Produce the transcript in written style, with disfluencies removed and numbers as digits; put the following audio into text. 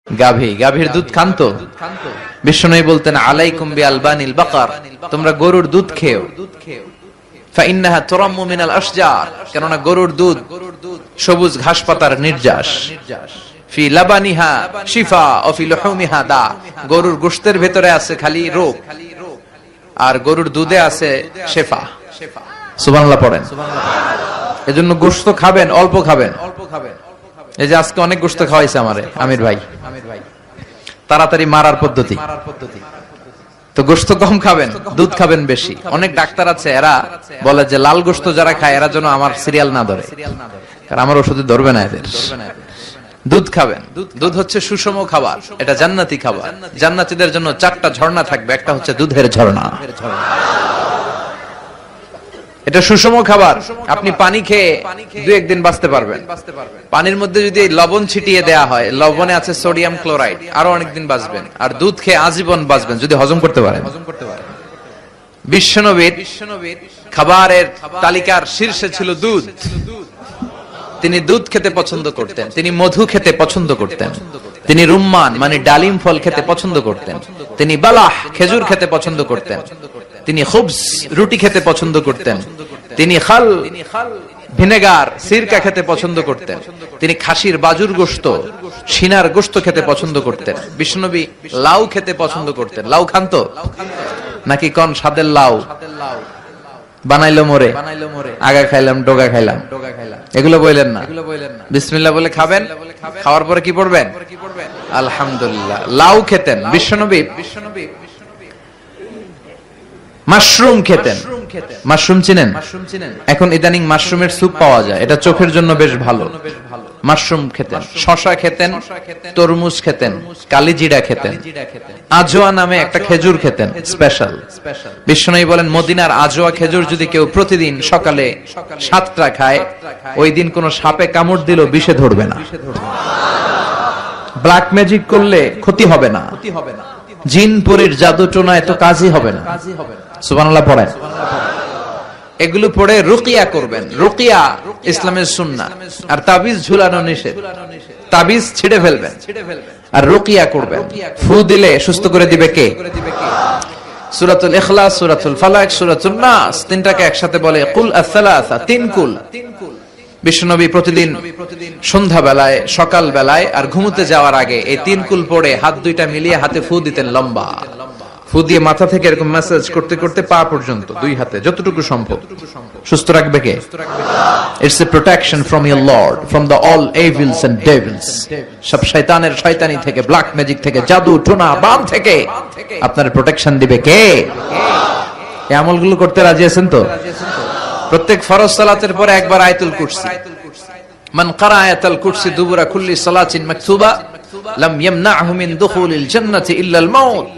গাভীর দুধ খান তো? বিশ্বনবী বলতেন আলাইকুম বিআলবানিল বাকার, তোমরা গরুর দুধ খেও। ফাইন্নাহা তুরাম্মু মিনাল আশজার, কেননা গরুর দুধ সবুজ ঘাসপাতার নির্যাস। ফি লাবানিহা শিফা ও ফি লুহুমিহা দা, গরুর গোশতের ভেতরে আছে খালি রোগ আর গরুর দুধে আছে শেফা। সুবহানাল্লাহ পড়েন। এজন্য গোশত খাবেন, অল্প খাবেন। এই যে আজকে অনেক গোশত খাওয়াইছে আমারে আমির ভাই, তাড়াতাড়ি মারার পদ্ধতি। তো গোশত কম খাবেন, দুধ খাবেন বেশি। অনেক ডাক্তার আছে এরা বলে যে লাল গোশত যারা খায় এরা যেন আমার সিরিয়াল না ধরে, কারণ আমার ওষুধে ধরবে না এদের। দুধ খাবেন, দুধ হচ্ছে সুষম খাবার, এটা জান্নাতি খাবার। জান্নাতীদের জন্য 4টা ঝর্ণা থাকবে, একটা হচ্ছে দুধের ঝর্ণা। এটা সুষম খাবার। আপনি পানি খেয়ে 2-1 দিন বাঁচতে পারবেন। পানির মধ্যে যদি লবণ ছিটিয়ে দেয়া হয়, লবণে আছে সোডিয়াম ক্লোরাইড, আরো অনেকদিন বাঁচবেন। আর দুধ খেয়ে আজীবন বাঁচবেন যদি হজম করতে পারেন। বিশ্বনবীর খাবারের তালিকার শীর্ষে ছিল দুধ। তিনি দুধ খেতে পছন্দ করতেন, তিনি মধু খেতে পছন্দ করতেন, তিনি রুম্মান মানে ডালিম ফল খেতে পছন্দ করতেন, তিনি বালাহ খেজুর খেতে পছন্দ করতেন, তিনি খুবজ রুটি খেতে পছন্দ করতেন, তিনি খাল ভিনেগার সিরকা খেতে পছন্দ করতেন, তিনি খাসির বাজুর গোশত সিনার গোশত খেতে পছন্দ করতেন। বিশ্বনবী লাউ খেতে পছন্দ করতেন। লাউ খান তো নাকি কোন স্বাদের লাউ? বানাইলো মোরে, আগা খাইলাম ডোগা খাইলাম, এগুলো বললেন না। বিসমিল্লাহ বলে খাবেন, খাওয়ার পরে কি পড়বেন? আলহামদুলিল্লাহ। লাউ খেতেন বিশ্বনবী। মাশরুম খেতেন। মাশরুম চিনেন? এখন ইদানিং মাশরুমের স্যুপ পাওয়া যায়, এটা চোখের জন্য বেশ ভালো। মাশরুম খেতেন, শশা খেতেন, তরমুজ খেতেন, কালিজিরা খেতেন, আজোয়া নামে একটা খেজুর খেতেন স্পেশাল। বিশ্বনবী বলেন মদিনার আজোয়া খেজুর যদি কেউ প্রতিদিন সকালে 7টা খায়, ওই দিন কোন সাপে কামড় দিল বিষে ধরবে না, ব্ল্যাক ম্যাজিক করলে ক্ষতি হবে না, জিন পরীর জাদু টোনায় তো কাজই হবে না। সুবহানাল্লাহ পড়েন। এগুলো পড়ে রুকিয়া করবেন। রুকিয়া ইসলামের সুন্নাহ। আর তাবিজ ঝুলানো নিষেধ, তাবিজ ছিঁড়ে ফেলবেন আর রুকিয়া করবেন। ফু দিলে সুস্থ করে দিবে কে? সূরাতুল ইখলাস, সূরাতুল ফালাক, সূরাতুন নাস, তিনটাকে একসাথে বলে কুল আস-সালাসা, 3 কুল। বিশ্বনবী প্রতিদিন সন্ধ্যা বেলায়, সকাল বেলায় আর ঘুমোতে যাওয়ার আগে এই 3 কুল পড়ে হাত দুইটা মিলিয়ে হাতে ফু দিতেন। লম্বা ফু দিয়ে মাথা থেকে এরকম ম্যাসাজ করতে করতে পা পর্যন্ত 2 হাতে যতটুকু সম্ভব। সুস্থ রাখবে কে? It's a protection from your lord, from the all evils and devils. সব শয়তানের শয়তানি থেকে, ব্ল্যাক ম্যাজিক থেকে, জাদু টোনা বাম থেকে আপনার প্রোটেকশন দিবে কে? এই আমলগুলো করতে রাজি আছেন তো? প্রত্যেক ফরজ সালাতের পরে একবার আয়াতুল কুরসি। মান ক্বারা আয়াতুল কুরসি দুবুরা কুল্লি সালাতিন মাকতুবা লাম ইয়ামনাহু মিন দুখুলিল জান্নাতি ইল্লা আল মাউত।